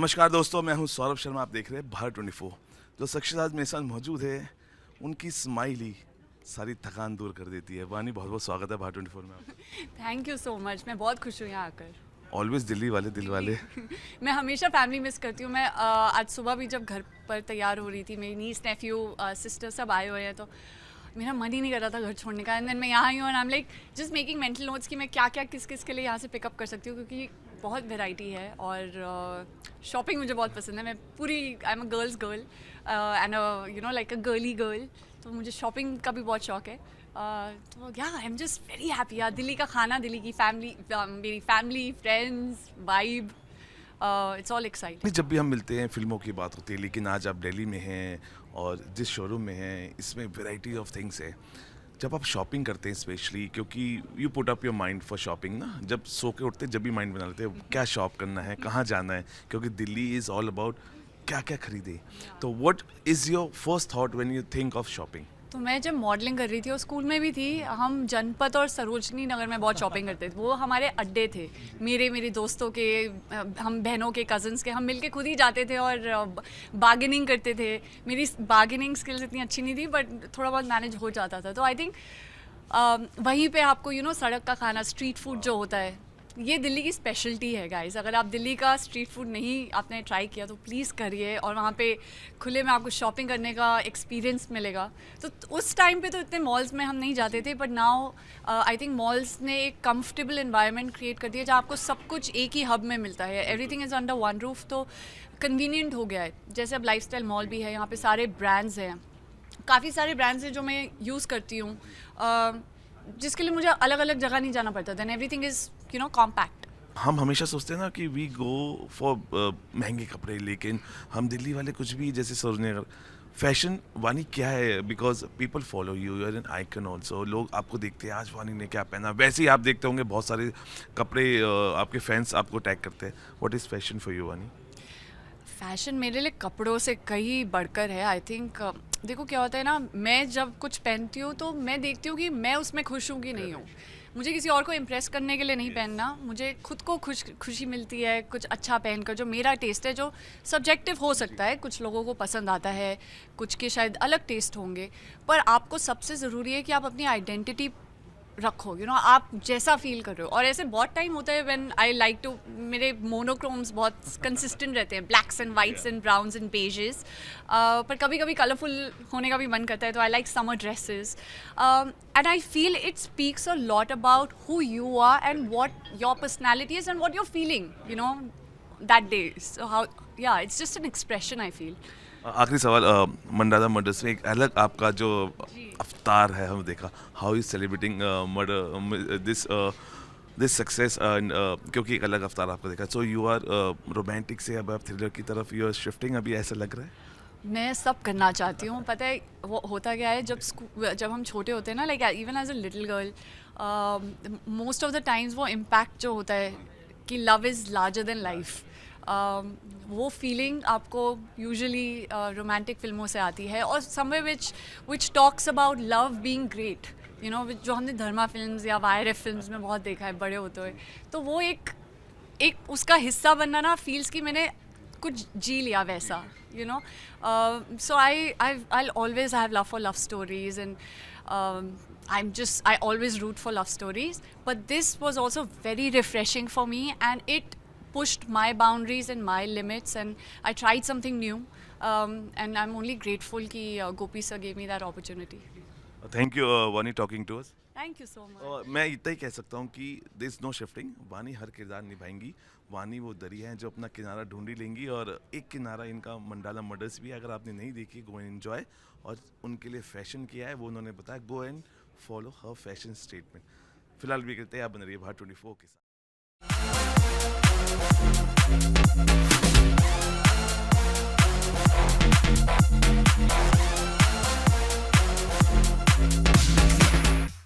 नमस्कार दोस्तों, मैं हूं सौरभ शर्मा। आप देख रहे हैं भारत 24। जो शख्स आज मेरे साथ मौजूद है, उनकी स्माइल ही सारी थकान दूर कर देती है। वानी, बहुत बहुत स्वागत है भारत 24 में आपका। Thank you so much. मैं बहुत खुश हूँ यहाँ आकर। ऑलवेज दिल्ली वाले दिल वाले। मैं हमेशा फैमिली मिस करती हूँ। मैं आज सुबह भी जब घर पर तैयार हो रही थी, मेरी नीस नेफ्यू सिस्टर सब आए हुए हैं, तो मेरा मन ही नहीं कर रहा था घर छोड़ने का। एंड देन मैं यहाँ आई हूँ और I am like just making mental notes कि मैं क्या क्या किस किस के लिए यहाँ से पिकअप कर सकती हूँ, क्योंकि बहुत वैरायटी है और शॉपिंग मुझे बहुत पसंद है। मैं पूरी I am a girls girl and you know like a girly girl, तो मुझे शॉपिंग का भी बहुत शौक है। तो या I am just very happy यार। दिल्ली का खाना, दिल्ली की फैमिली, मेरी family, friends, vibe, it's all exciting. जब भी हम मिलते हैं फिल्मों की बात होती है, लेकिन आज आप दिल्ली में हैं और जिस शोरूम में हैं इसमें वैरायटी ऑफ थिंग्स है। जब आप शॉपिंग करते हैं स्पेशली, क्योंकि you put up your mind for shopping ना, जब सो के उठते जब भी माइंड बना लेते हैं क्या शॉप करना है, कहाँ जाना है, क्योंकि दिल्ली इज़ ऑल अबाउट क्या क्या खरीदे। तो what is your first thought when you think of shopping? तो मैं जब मॉडलिंग कर रही थी और स्कूल में भी थी, हम जनपथ और सरोजनी नगर में बहुत शॉपिंग करते थे। वो हमारे अड्डे थे, मेरे दोस्तों के, हम बहनों के, कज़न्स के। हम मिलके खुद ही जाते थे और बार्गेनिंग करते थे। मेरी बार्गेनिंग स्किल्स इतनी अच्छी नहीं थी, बट थोड़ा बहुत मैनेज हो जाता था। तो आई थिंक वहीं पे आपको यू नो सड़क का खाना, स्ट्रीट फूड जो होता है, ये दिल्ली की स्पेशलिटी है गाइस। अगर आप दिल्ली का स्ट्रीट फूड नहीं आपने ट्राई किया तो प्लीज़ करिए, और वहाँ पे खुले में आपको शॉपिंग करने का एक्सपीरियंस मिलेगा। तो उस टाइम पे तो इतने मॉल्स में हम नहीं जाते थे, but now I think malls ने एक कंफर्टेबल इन्वायरमेंट क्रिएट कर दिया जहाँ आपको सब कुछ एक ही हब में मिलता है। Everything is under one roof, तो कन्वीनियंट हो गया है। जैसे अब लाइफस्टाइल मॉल भी है, यहाँ पे सारे ब्रांड्स हैं, काफ़ी सारे ब्रांड्स हैं जो मैं यूज़ करती हूँ, जिसके लिए मुझे अलग अलग जगह नहीं जाना पड़ता। Then everything is you know compact. हम हमेशा सोचते हैं ना कि वी गो फॉर महंगे कपड़े, लेकिन हम दिल्ली वाले कुछ भी जैसे सोचने फैशन। वानी क्या है, because people follow you, you are an icon also. लोग आपको देखते हैं आज वानी ने क्या पहना, वैसे ही आप देखते होंगे बहुत सारे कपड़े, आपके फैंस आपको टैग करते हैं। What is fashion for you वानी? फैशन मेरे लिए कपड़ों से कहीं बढ़कर है। आई थिंक देखो क्या होता है ना, मैं जब कुछ पहनती हूँ तो मैं देखती हूँ कि मैं उसमें खुश हूँ कि नहीं हूँ। मुझे किसी और को इम्प्रेस करने के लिए नहीं पहनना, मुझे खुद को खुशी मिलती है कुछ अच्छा पहनकर। जो मेरा टेस्ट है, जो सब्जेक्टिव हो सकता है, कुछ लोगों को पसंद आता है, कुछ के शायद अलग टेस्ट होंगे, पर आपको सबसे ज़रूरी है कि आप अपनी आइडेंटिटी रखो, यू नो आप जैसा फील कर रहे हो। और ऐसे बहुत टाइम होता है व्हेन आई लाइक टू, मेरे मोनोक्रोम्स बहुत कंसिस्टेंट रहते हैं, blacks and whites and browns and beiges, पर कभी कभी कलरफुल होने का भी मन करता है। तो I like summer dresses and I feel it speaks a lot about who you are and what your personality is and what your feeling you know that day. So how yeah it's just an expression I feel. आखिरी सवाल, mandala murders में एक अलग आपका जो अवतार है, हम देखा how is celebrating murder this success, क्योंकि एक अलग अवतार आपको देखा। सो यू आर रोमांटिक से अब आप थ्रिलर की तरफ यू आर शिफ्टिंग, अभी ऐसा लग रहा है? मैं सब करना चाहती हूँ। पता है वो होता क्या है, जब हम छोटे होते हैं ना, like even as a little girl, most of the times वो इम्पैक्ट जो होता है कि love is larger than life, वो फीलिंग आपको यूजुअली रोमांटिक फिल्मों से आती है, और somewhere which talks about love being great, you know, जो हमने धर्मा फिल्म्स या YRF फिल्म्स में बहुत देखा है बड़े होते हुए। तो वो एक उसका हिस्सा बनना ना, फील्स कि मैंने कुछ जी लिया वैसा, you know. So I'll always have love for love stories, and I always root for love stories. But this was also very refreshing for me, and it pushed my boundaries and my limits, and I tried something new. And I'm only grateful कि Gopi sir gave me that opportunity. Thank you Vani talking to us. Thank you so much. और मैं इतना ही कह सकता हूँ कि there is no shifting. वानी हर किरदार निभाएंगी। वानी वो दरिया है जो अपना किनारा ढूंढी लेंगी, और एक किनारा इनका मंडाला मर्डर्स भी है। अगर आपने नहीं देखी, गो एंड एंजॉय। और उनके लिए फैशन किया है वो उन्होंने बताया, go and follow her fashion statement. फिलहाल भी कहते हैं आप बन रही है भारत 24 के साथ।